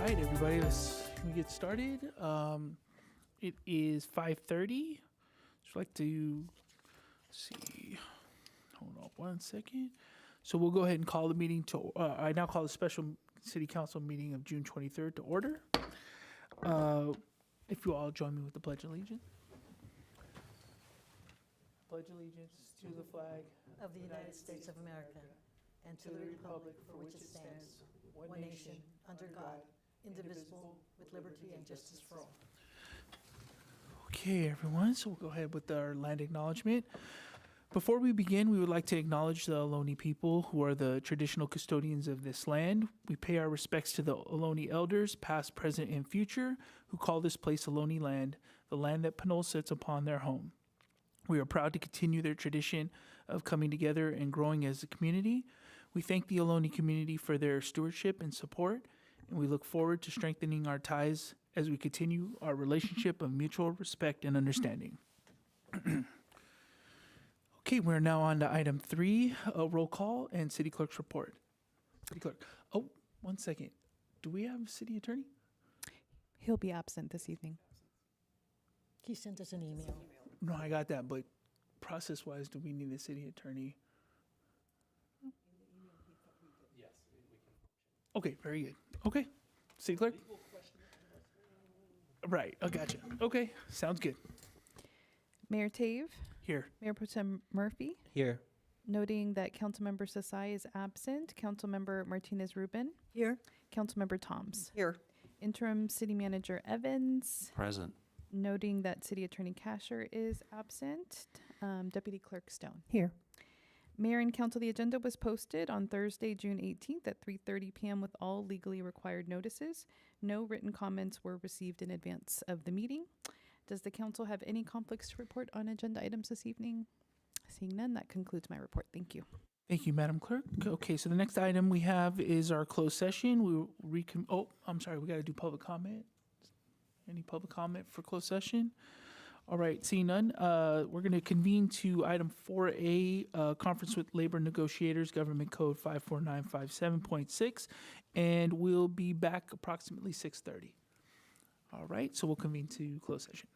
right, everybody, let's get started. It is 5:30. Just like to see. Hold on one second. So we'll go ahead and call the meeting to. I now call the special city council meeting of June 23rd to order. If you all join me with the Pledge of Allegiance. Pledge allegiance to the flag of the United States of America and to the republic for which it stands, one nation, under God, indivisible, with liberty and justice for all. Okay, everyone, so we'll go ahead with our land acknowledgement. Before we begin, we would like to acknowledge the Ohlone people, who are the traditional custodians of this land. We pay our respects to the Ohlone elders, past, present, and future, who call this place Ohlone land, the land that Pinole sits upon their home. We are proud to continue their tradition of coming together and growing as a community. We thank the Ohlone community for their stewardship and support, and we look forward to strengthening our ties as we continue our relationship of mutual respect and understanding. Okay, we're now on to item 3, roll call and city clerk's report. City clerk. Oh, 1 second. Do we have a city attorney? He'll be absent this evening. He sent us an email. No, I got that, but process-wise, do we need a city attorney? Yes, we can. Okay, very good. Okay, city clerk? Right, I gotcha. Okay, sounds good. Mayor Tave, Here. Mayor Pro Tem Murphy, Here. noting that Councilmember Sasai is absent, Councilmember Martinez Rubin, Here. Councilmember Toms. Here. Interim City Manager Evans, Present. noting that City Attorney Casher is absent. Deputy Clerk Stone. Here. Mayor and Council, the agenda was posted on Thursday, June 18th at 3:30 p.m. with all legally required notices. No written comments were received in advance of the meeting. Does the council have any conflicts to report on agenda items this evening? Seeing none, that concludes my report. Thank you. Thank you, Madam Clerk. Okay, so the next item we have is our closed session. I'm sorry, we got to do public comment. Any public comment for closed session? All right, seeing none, we're going to convene to item 4A, conference with labor negotiators, Government Code 54957.6, and we'll be back approximately 6:30. All right, so we'll convene to closed session.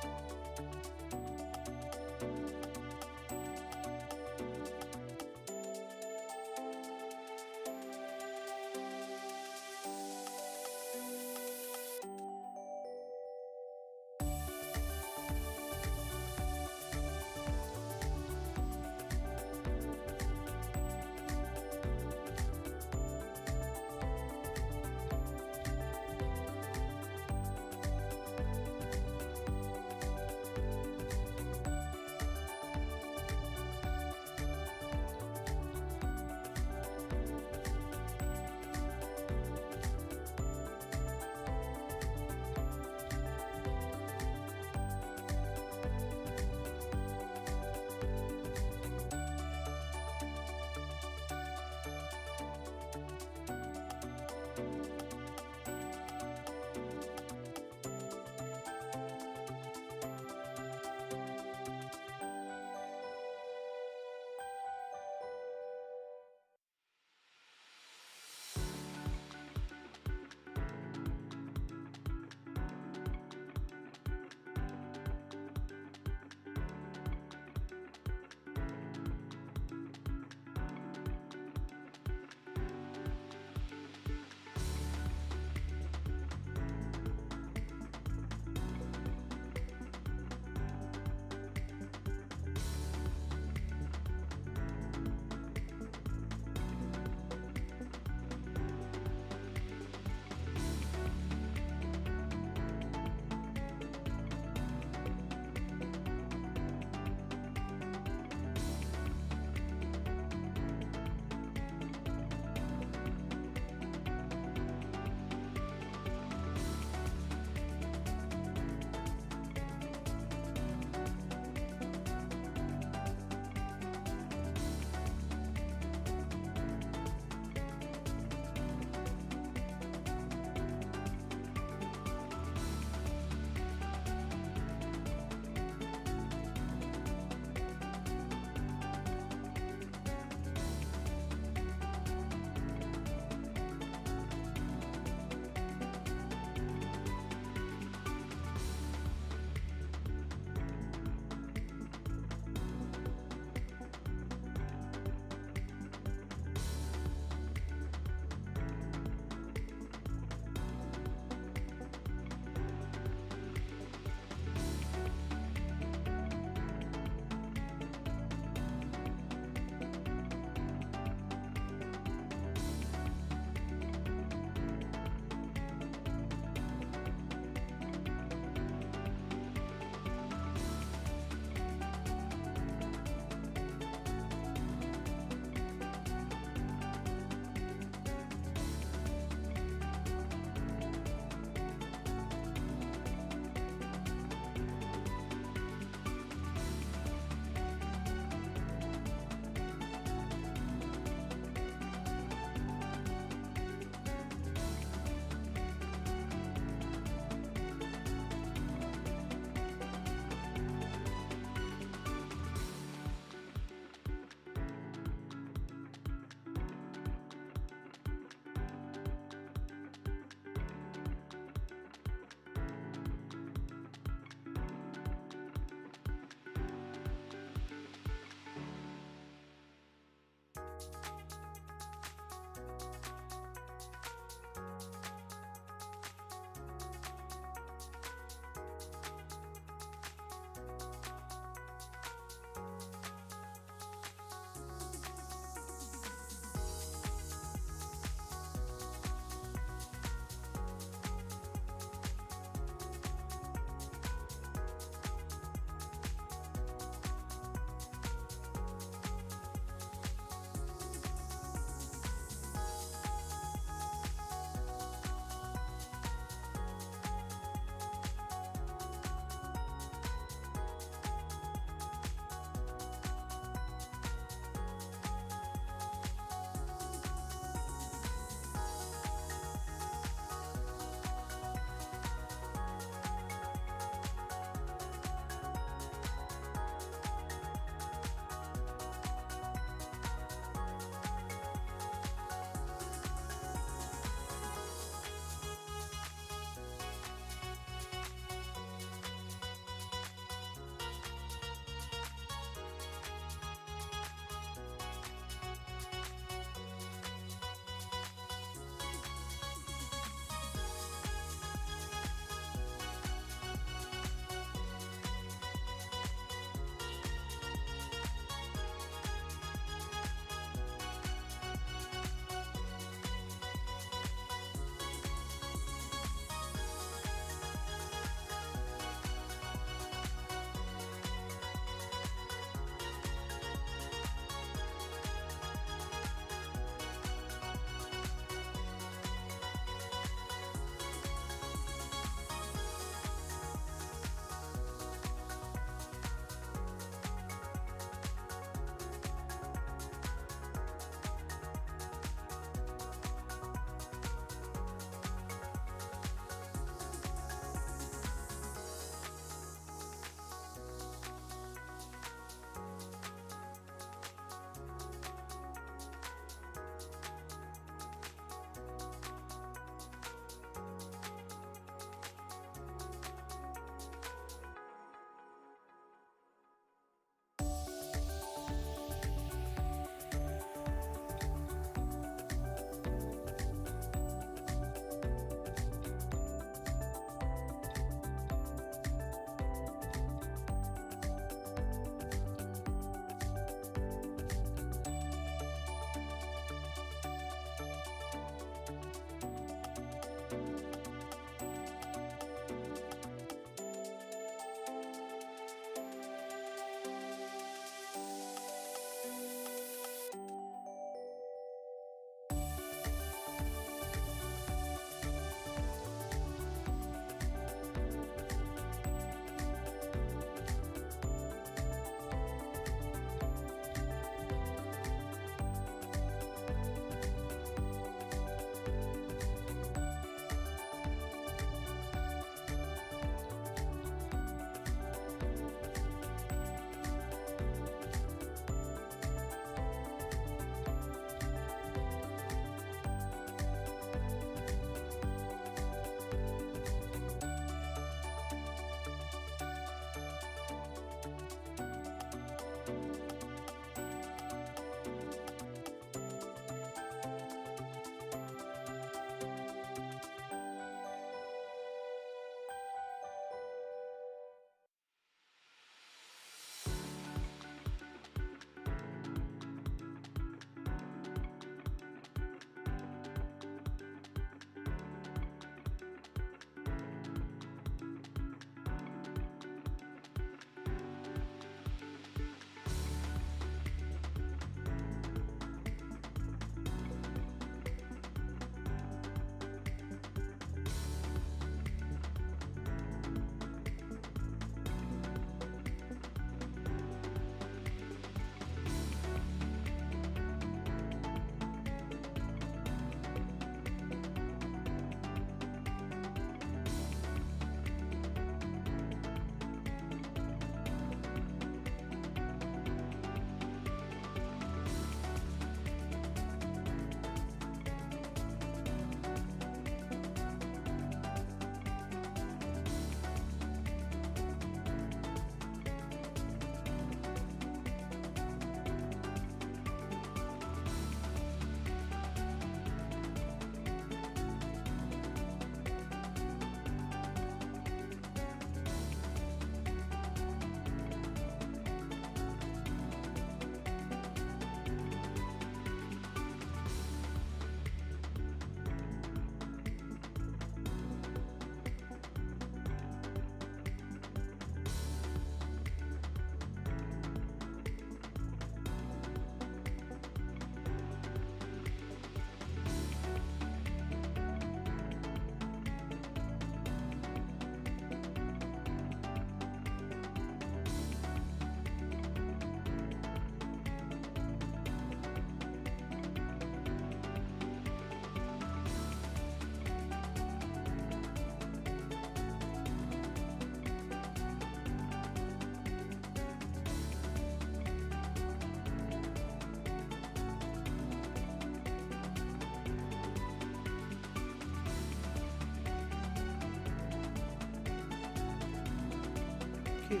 Okay.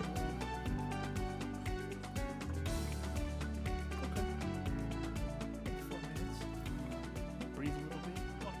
Okay. Maybe 4 minutes. Breathe a little bit. Oh.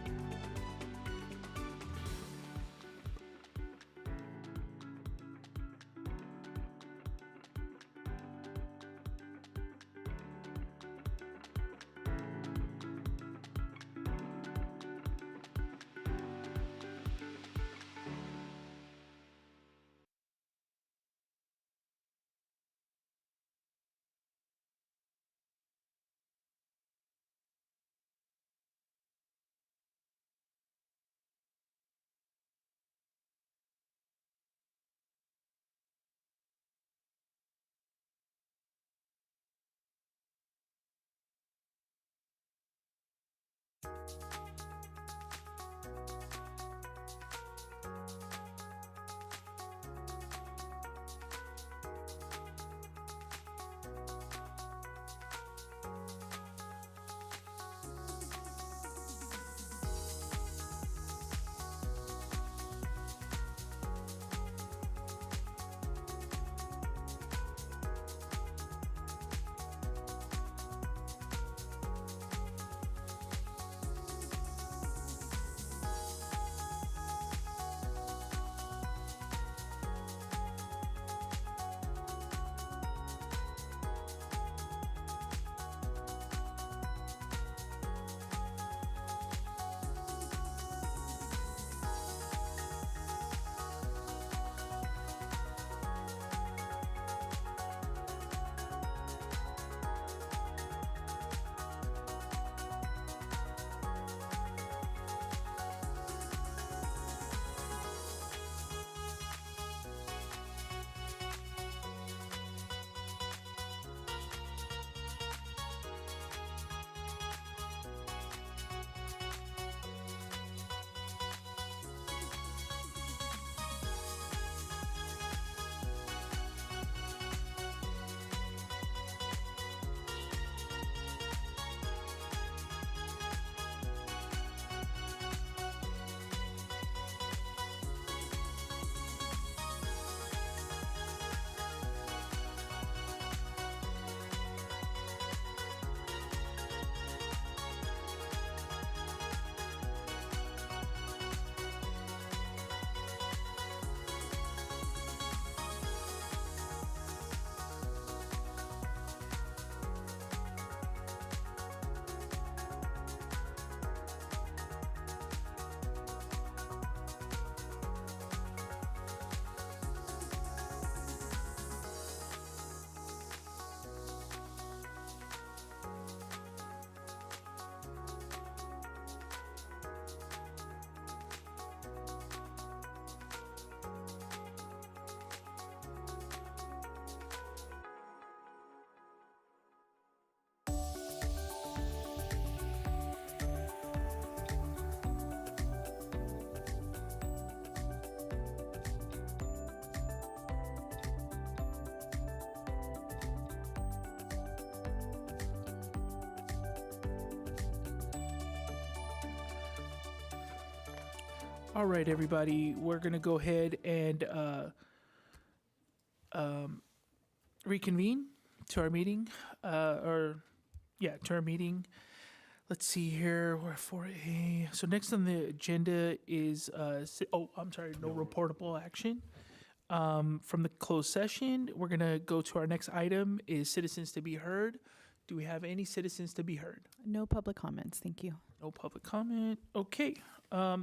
All right, everybody, we're going to go ahead and reconvene to our meeting. To our meeting. Let's see here. We're 4A. So next on the agenda is, no reportable action. From the closed session, we're going to go to our next item is citizens to be heard. Do we have any citizens to be heard? No public comments. Thank you. No public comment. Okay.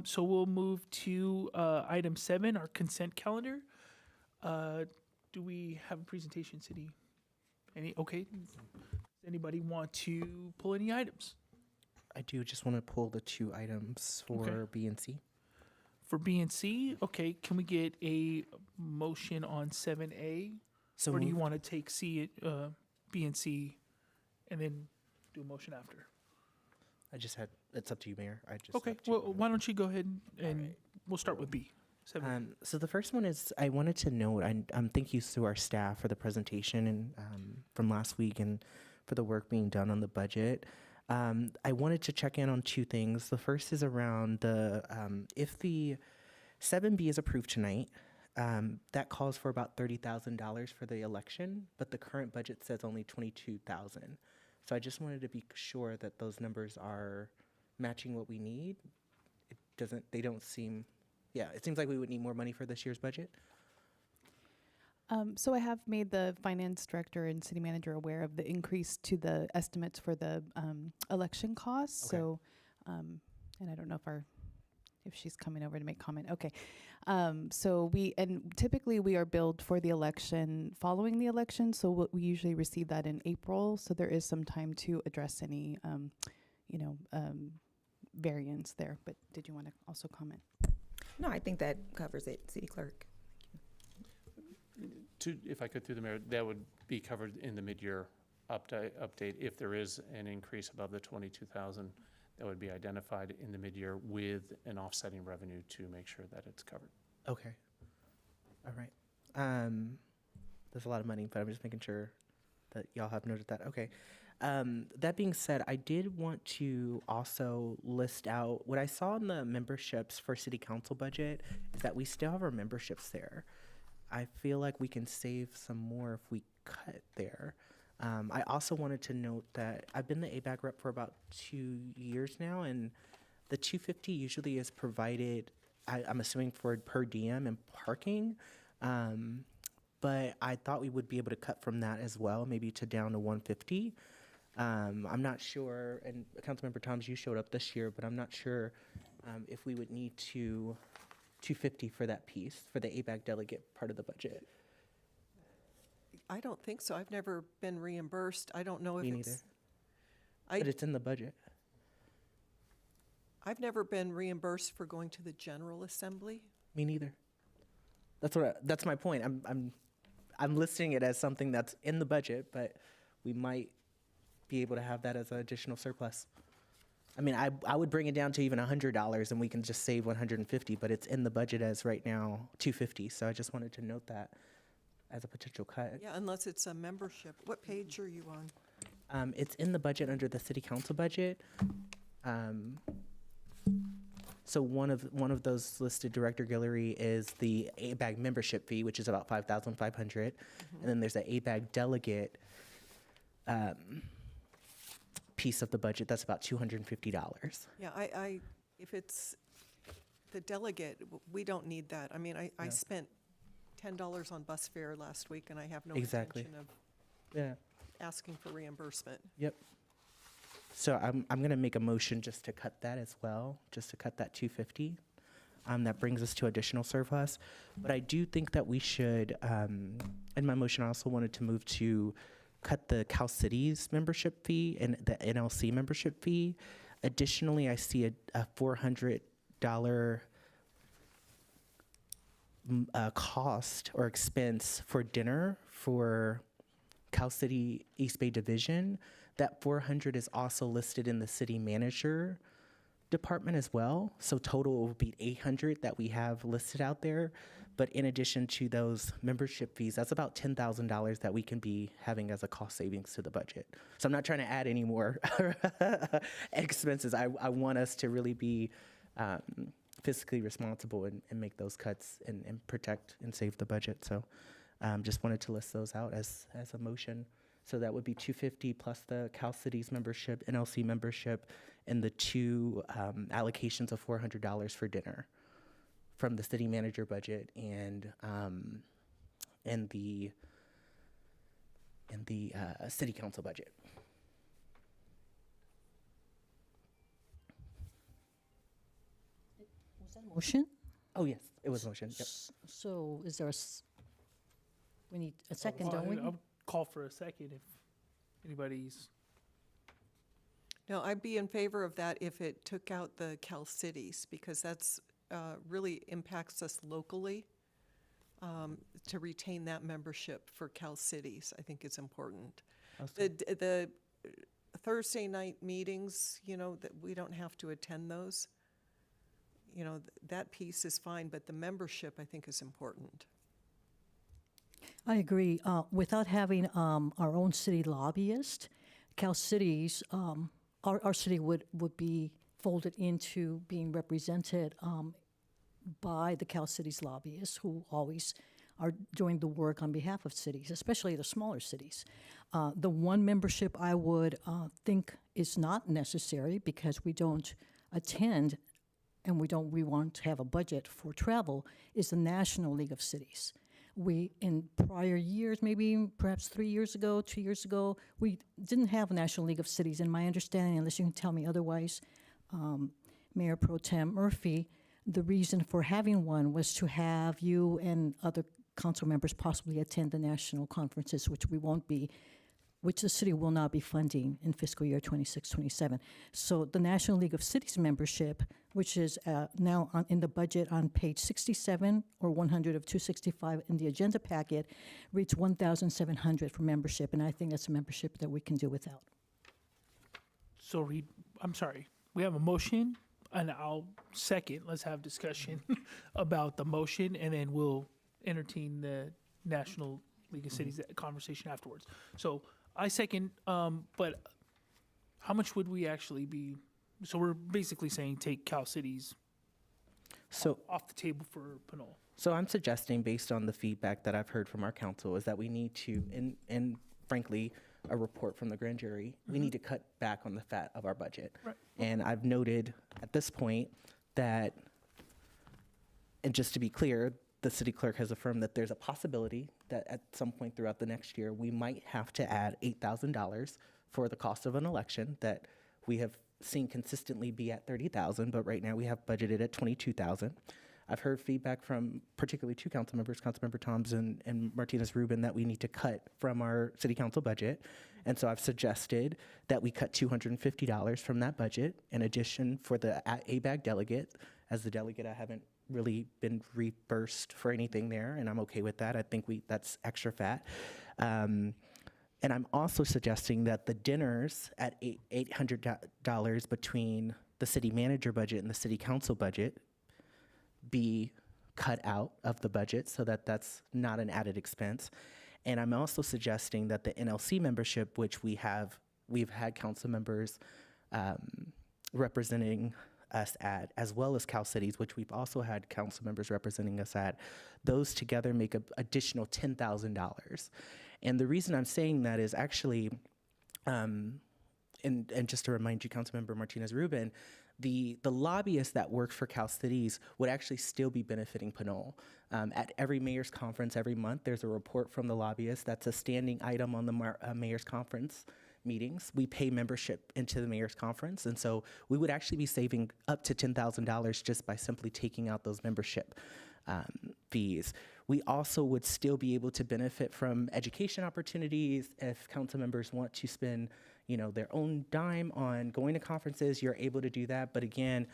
So we'll move to item 7, our consent calendar. Do we have a presentation, City? Okay. Does anybody want to pull any items? I do just want to pull the 2 items for Okay. B and C. For B and C, okay, can we get a motion on 7A? So Or do you moved. want to take B and C and then do a motion after? It's up to you, Mayor. I just Okay, have 2 well, items. why don't you go ahead and right. we'll start with B. 7. So the first one is I wanted to note, thank you to our staff for the presentation and from last week and for the work being done on the budget. I wanted to check in on 2 things. The first is around the if the 7B is approved tonight, that calls for about $30,000 for the election, but the current budget says only 22,000. So I just wanted to be sure that those numbers are matching what we need. They don't seem, yeah, it seems like we would need more money for this year's budget. So I have made the finance director and city manager aware of the increase to the estimates for the election costs. Okay. So, and I don't know if she's coming over to make comment. Okay. So typically we are billed for the election following the election. So we usually receive that in April. So there is some time to address any, variance there. But did you want to also comment? No, I think that covers it, City Clerk. If I could through the mayor, that would be covered in the mid-year update. If there is an increase above the 22,000, that would be identified in the mid-year with an offsetting revenue to make sure that it's covered. Okay. All right. There's a lot of money, but I'm just making sure that y'all have noted that. Okay. That being said, I did want to also list out what I saw in the memberships for city council budget is that we still have our memberships there. I feel like we can save some more if we cut there. I also wanted to note that I've been the ABAG rep for about 2 years now, and the $250 usually is provided, I'm assuming, for per diem and parking. But I thought we would be able to cut from that as well, maybe to down to $150. I'm not sure, and Councilmember Thomas, you showed up this year, but I'm not sure if we would need to $250 for that piece, for the ABAG delegate part of the budget. I don't think so. I've never been reimbursed. I don't know if Me it's. neither. I, But it's in the budget. I've never been reimbursed for going to the General Assembly. Me neither. That's my point. I'm listing it as something that's in the budget, but we might be able to have that as an additional surplus. I mean, I would bring it down to even $100 and we can just save $150, but it's in the budget as right now $250. So I just wanted to note that as a potential cut. Yeah, unless it's a membership. What page are you on? It's in the budget under the city council budget. So one of those listed, Director Guillory, is the ABAG membership fee, which is about $5,500, and then there's the ABAG delegate piece of the budget that's about $250. Yeah, if it's the delegate, we don't need that. I mean, I Yeah. spent $10 on bus fare last week, and I have no Exactly. intention of Yeah. asking for reimbursement. Yep. So I'm gonna make a motion just to cut that as well, just to cut that $250. That brings us to additional surplus. But I do think that we should, in my motion, I also wanted to move to cut the Cal Cities membership fee and the NLC membership fee. Additionally, I see a $400 cost or expense for dinner for Cal City East Bay Division. That $400 is also listed in the city manager department as well. So total will be $800 that we have listed out there. But in addition to those membership fees, that's about $10,000 that we can be having as a cost savings to the budget. So I'm not trying to add any more expenses. I want us to really be fiscally responsible and make those cuts and protect and save the budget. So just wanted to list those out as a motion. So that would be $250 plus the Cal Cities membership, NLC membership, and the two allocations of $400 for dinner from the city manager budget and the city council budget. Was that a motion? Oh yes, it was motion. Yep. So is there we need a second, don't we? I'll call for a second if anybody's. No, I'd be in favor of that if it took out the Cal Cities, because that's really impacts us locally. To retain that membership for Cal Cities, I think it's important. The Thursday night meetings, that we don't have to attend those. That piece is fine, but the membership, I think, is important. I agree. Without having our own city lobbyist, Cal Cities, our city would be folded into being represented by the Cal Cities lobbyists who always are doing the work on behalf of cities, especially the smaller cities. The one membership I would think is not necessary because we don't attend and we want to have a budget for travel is the National League of Cities. We, in prior years, maybe perhaps 3 years ago, 2 years ago, we didn't have a National League of Cities. In my understanding, unless you can tell me otherwise, Mayor Pro Tem Murphy, the reason for having one was to have you and other council members possibly attend the national conferences, which we won't be, which the city will not be funding in fiscal year 26-27. So the National League of Cities membership, which is now in the budget on page 67 or 100 of 265 in the agenda packet, reads $1,700 for membership, and I think that's a membership that we can do without. So Reed, I'm sorry. We have a motion, and I'll second. Let's have discussion about the motion, and then we'll entertain the National League of Cities conversation afterwards. So I second, but how much would we actually be? So we're basically saying take Cal Cities So, off the table for Pinole. so I'm suggesting, based on the feedback that I've heard from our council, is that we need to, and frankly, a report from the grand jury, we need to cut back on the fat of our budget. Right. And I've noted at this point that, and just to be clear, the city clerk has affirmed that there's a possibility that at some point throughout the next year, we might have to add $8,000 for the cost of an election that we have seen consistently be at $30,000, but right now we have budgeted at $22,000. I've heard feedback from particularly two council members, Councilmember Toms and Martinez Rubin, that we need to cut from our city council budget. And so I've suggested that we cut $250 from that budget. In addition, for the ABAG delegate, as the delegate, I haven't really been reimbursed for anything there, and I'm okay with that. I think that's extra fat. And I'm also suggesting that the dinners at $800 between the city manager budget and the city council budget be cut out of the budget so that that's not an added expense. And I'm also suggesting that the NLC membership, which we've had council members representing us at, as well as Cal Cities, which we've also had council members representing us at, those together make an additional $10,000. And the reason I'm saying that is actually, and just to remind you, Councilmember Martinez Rubin, the lobbyists that work for Cal Cities would actually still be benefiting Pinole. At every mayor's conference every month, there's a report from the lobbyists. That's a standing item on the mayor's conference meetings. We pay membership into the mayor's conference, and so we would actually be saving up to $10,000 just by simply taking out those membership fees. We also would still be able to benefit from education opportunities if council members want to spend, their own dime on going to conferences. You're able to do that, but again,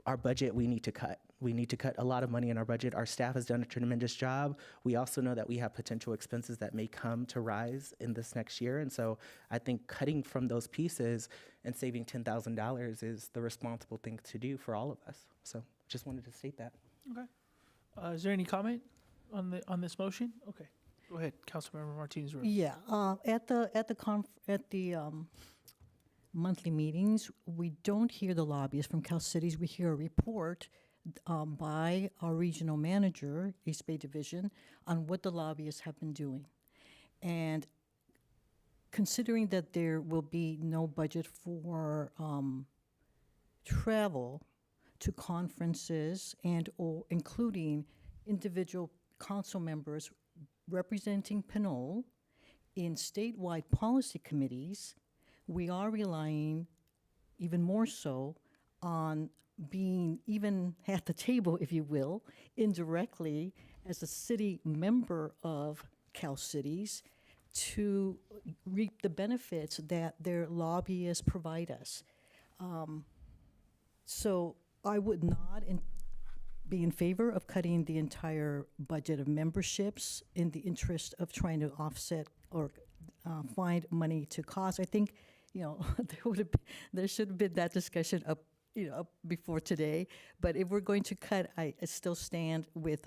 our budget we need to cut. We need to cut a lot of money in our budget. Our staff has done a tremendous job. We also know that we have potential expenses that may come to rise in this next year, and so I think cutting from those pieces and saving $10,000 is the responsible thing to do for all of us. So just wanted to state that. Okay. Is there any comment on this motion? Okay. Go ahead, Councilmember Martinez Rubin. Yeah, at the monthly meetings, we don't hear the lobbyists from Cal Cities. We hear a report by our regional manager, East Bay Division, on what the lobbyists have been doing. And considering that there will be no budget for travel to conferences and or including individual council members representing Pinole in statewide policy committees, we are relying even more so on being even at the table, if you will, indirectly as a city member of Cal Cities to reap the benefits that their lobbyists provide us. So I would not be in favor of cutting the entire budget of memberships in the interest of trying to offset or find money to cost. I think, there should have been that discussion up before today. But if we're going to cut, I still stand with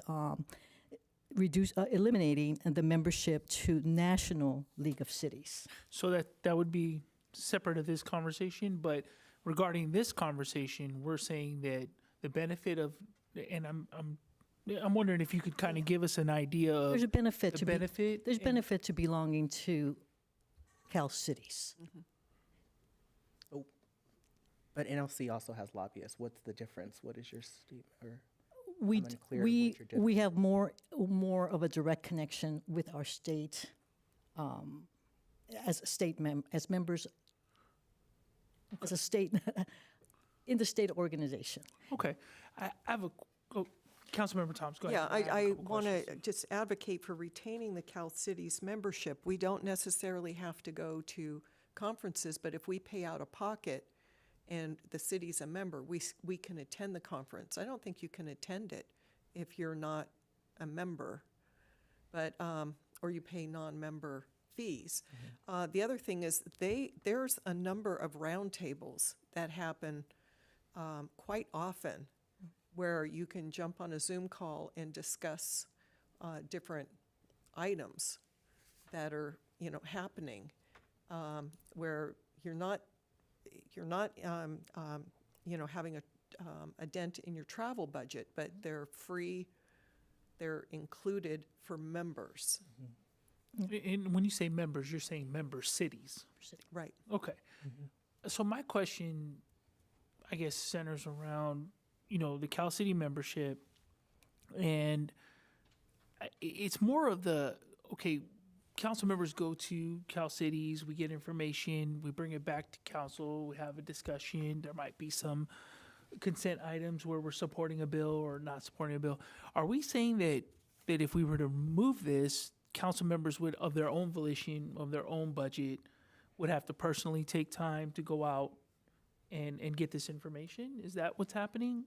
eliminating the membership to National League of Cities. So that would be separate of this conversation, but regarding this conversation, we're saying that the benefit of and I'm wondering if you could kind of give us an idea of There's a benefit the to benefit. there's and- benefit to belonging to Cal Cities. But NLC also has lobbyists. What's the difference? What is your statement? Or We I'm d- unclear we what your we have more of a direct connection with our state as a state as members as a state in the state organization. Okay, I have a. Oh, Councilmember Thomas, go Yeah, ahead. I want to just advocate for retaining the Cal Cities membership. We don't necessarily have to go to conferences, but if we pay out of pocket and the city's a member, we can attend the conference. I don't think you can attend it if you're not a member, but, or you pay non-member fees. The other thing is there's a number of roundtables that happen quite often where you can jump on a Zoom call and discuss different items that are, happening, where you're not having a dent in your travel budget, but they're free, they're included for members. And when you say members, you're saying member cities. Right. Okay. So my question, I guess, centers around, the Cal City membership, and it's more of the, okay, council members go to Cal Cities, we get information, we bring it back to council, we have a discussion, there might be some consent items where we're supporting a bill or not supporting a bill. Are we saying that if we were to remove this, council members would, of their own volition, of their own budget, would have to personally take time to go out and get this information? Is that what's happening?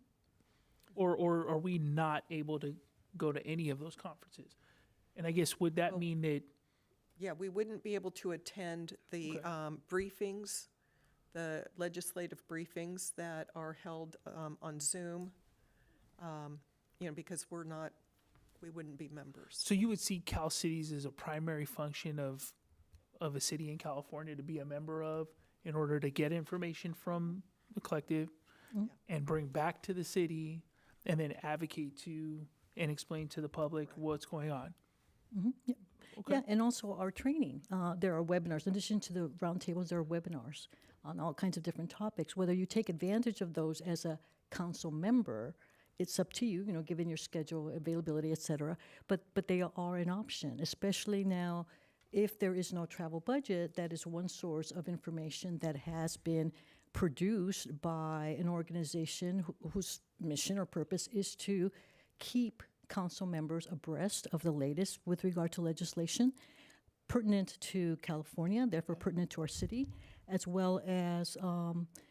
Or are we not able to go to any of those conferences? And I guess, would that mean that, Yeah, we wouldn't be able to attend the Okay. briefings, the legislative briefings that are held on Zoom, because we wouldn't be members. so you would see Cal Cities as a primary function of a city in California to be a member of in order to get information from the collective and bring back to the city and then advocate to and explain to the public what's going on? Yeah. Okay. Yeah, and also our training. There are webinars. In addition to the roundtables, there are webinars on all kinds of different topics. Whether you take advantage of those as a council member, it's up to you, given your schedule, availability, et cetera. But they are an option, especially now if there is no travel budget. That is one source of information that has been produced by an organization whose mission or purpose is to keep council members abreast of the latest with regard to legislation pertinent to California, therefore pertinent to our city, as well as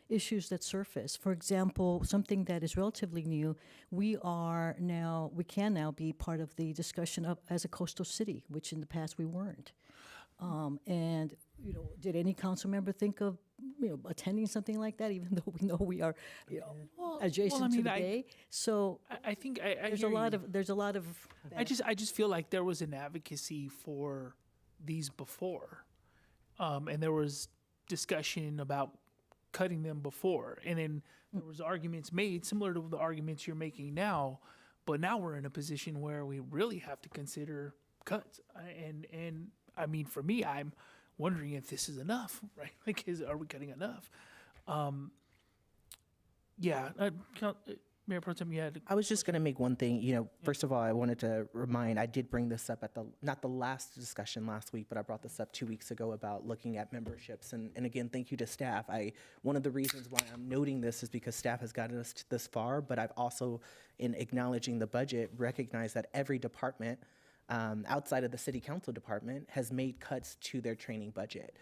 issues that surface. For example, something that is relatively new, we can now be part of the discussion of as a coastal city, which in the past we weren't. And did any council member think of attending something like that, even though we know we are adjacent to the bay? So I think there's hear you. there's a lot of I just feel like there was an advocacy for these before, and there was discussion about cutting them before, and then there was arguments made similar to the arguments you're making now, but now we're in a position where we really have to consider cuts. And I mean, for me, I'm wondering if this is enough, right? Like, are we cutting enough? Mayor Pro Tem, you had. I was just going to make one thing. First of all, I wanted to remind, I did bring this up at not the last discussion last week, but I brought this up 2 weeks ago about looking at memberships. And again, thank you to staff. One of the reasons why I'm noting this is because staff has gotten us this far, but I've also, in acknowledging the budget, recognized that every department outside of the city council department has made cuts to their training budget.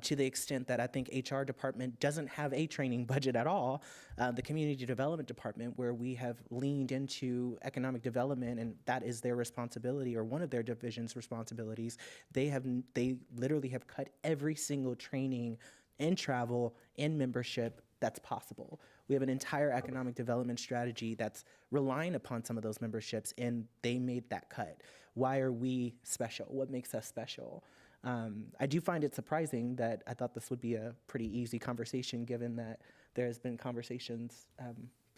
To the extent that I think HR department doesn't have a training budget at all. The community development department, where we have leaned into economic development, and that is their responsibility, or one of their division's responsibilities, they literally have cut every single training and travel and membership that's possible. We have an entire economic development strategy that's relying upon some of those memberships, and they made that cut. Why are we special? What makes us special? I do find it surprising that I thought this would be a pretty easy conversation, given that there has been conversations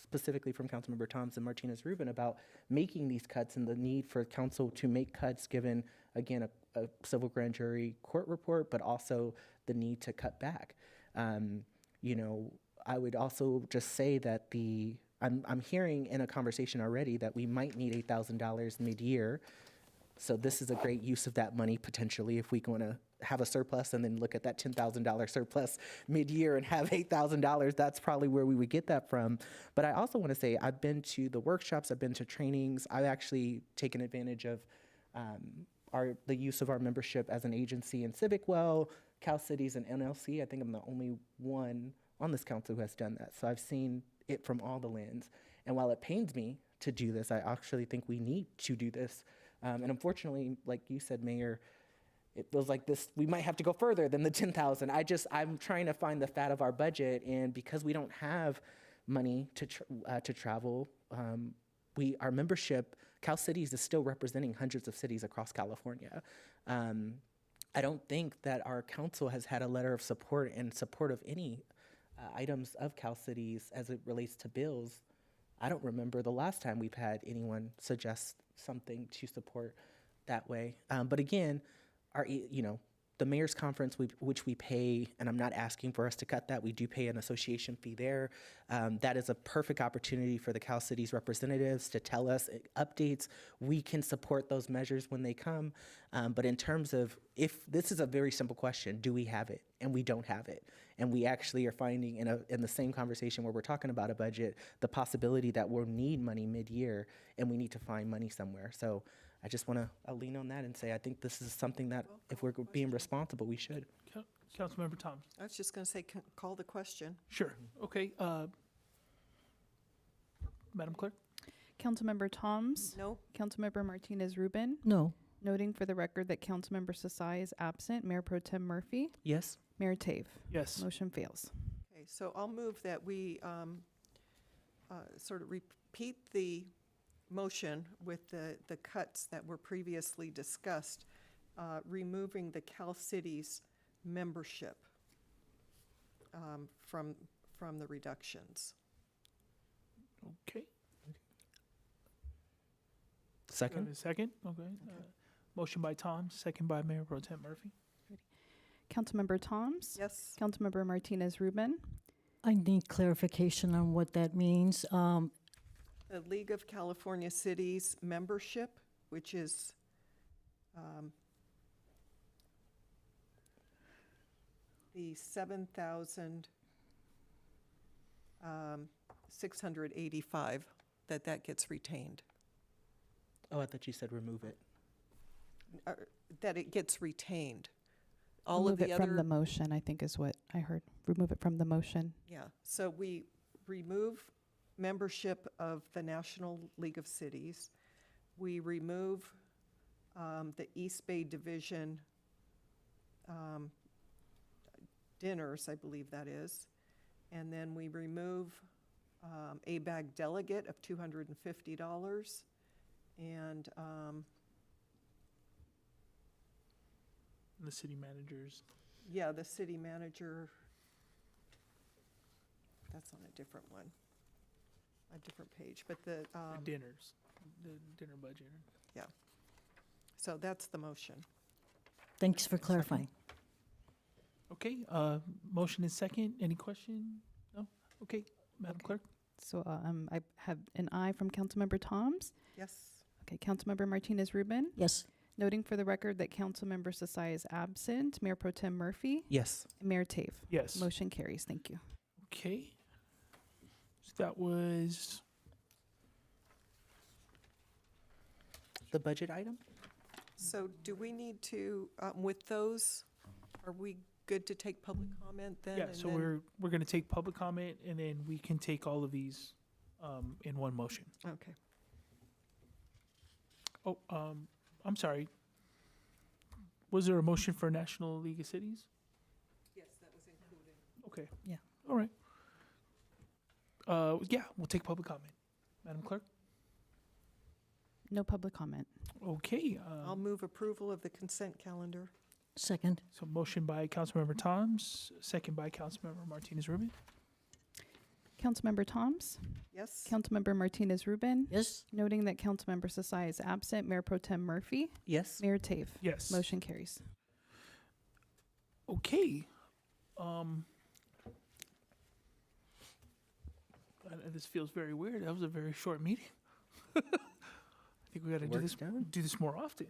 specifically from Councilmember Thompson Martinez Rubin about making these cuts and the need for council to make cuts given, again, a civil grand jury court report, but also the need to cut back. You know, I would also just say that I'm hearing in a conversation already that we might need $8,000 mid-year. So this is a great use of that money potentially if we want to have a surplus and then look at that $10,000 surplus mid-year and have $8,000. That's probably where we would get that from. But I also want to say I've been to the workshops, I've been to trainings. I've actually taken advantage of the use of our membership as an agency in CivicWell, Cal Cities, and NLC. I think I'm the only one on this council who has done that. So I've seen it from all the lens. And while it pains me to do this, I actually think we need to do this. And unfortunately, like you said, Mayor, it feels like this, we might have to go further than the 10,000. I'm trying to find the fat of our budget, and because we don't have money to travel, our membership, Cal Cities is still representing hundreds of cities across California. I don't think that our council has had a letter of support in support of any items of Cal Cities as it relates to bills. I don't remember the last time we've had anyone suggest something to support that way. But again, the mayor's conference, which we pay, and I'm not asking for us to cut that, we do pay an association fee there. That is a perfect opportunity for the Cal Cities representatives to tell us updates. We can support those measures when they come. But in terms of, if this is a very simple question, do we have it? And we don't have it. And we actually are finding in the same conversation where we're talking about a budget, the possibility that we'll need money mid-year and we need to find money somewhere. So I just want to lean on that and say I think this is something that if we're being responsible, we should. Councilmember Thomas. I was just going to say, call the question. Sure. Okay. Madam Clerk? Councilmember Toms. No? Councilmember Martinez Rubin. No. Noting for the record that Councilmember Sasai is absent. Mayor Pro Tem Murphy. Yes? Mayor Tave. Yes. Motion fails. Okay, so I'll move that we sort of repeat the motion with the cuts that were previously discussed, removing the Cal Cities membership from the reductions. Okay. Second? A second? Okay. Motion by Tom, second by Mayor Pro Tem Murphy. Councilmember Toms. Yes? Councilmember Martinez Rubin. I need clarification on what that means. The League of California Cities membership, which is the 7,685, that gets retained. Oh, I thought you said remove it. That it gets retained. All Remove of the it other from the motion, I think is what I heard. Remove it from the motion. Yeah, so we remove membership of the National League of Cities. We remove the East Bay Division dinners, I believe that is. And then we remove a bag delegate of $250. And The city managers. yeah, the city manager, that's on a different one, a different page, but The dinners, the dinner budget. so that's the motion. Thanks for clarifying. Okay, motion is second. Any question? No? Okay, Madam Okay. Clerk? So I have an aye from Councilmember Toms. Yes? Okay, Councilmember Martinez Rubin. Yes. Noting for the record that Councilmember Sasai is absent. Mayor Pro Tem Murphy. Yes. And Mayor Tave. Yes. Motion carries. Thank you. Okay. So that was, The budget item? So do we need to, with those, are we good to take public comment then? yeah, and so then- we're going to take public comment and then we can take all of these in one motion. Okay. Oh, I'm sorry. Was there a motion for National League of Cities? Yes, that was included. Okay. Yeah. All right. Yeah, we'll take public comment. Madam Clerk? No public comment. Okay. I'll move approval of the consent calendar. Second. So motion by Councilmember Toms, second by Councilmember Martinez Rubin. Councilmember Toms, Yes? Councilmember Martinez Rubin, Yes? noting that Councilmember Sasai is absent, Mayor Pro Tem Murphy, Yes. Mayor Tave. Yes. Motion carries. Okay. This feels very weird. That was a very short meeting. I think we got to Work's done. do this more often.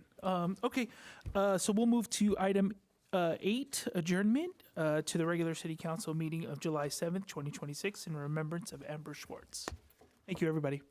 Okay. So we'll move to item 8, adjournment to the regular city council meeting of July 7th, 2026, in remembrance of Amber Schwartz. Thank you, everybody.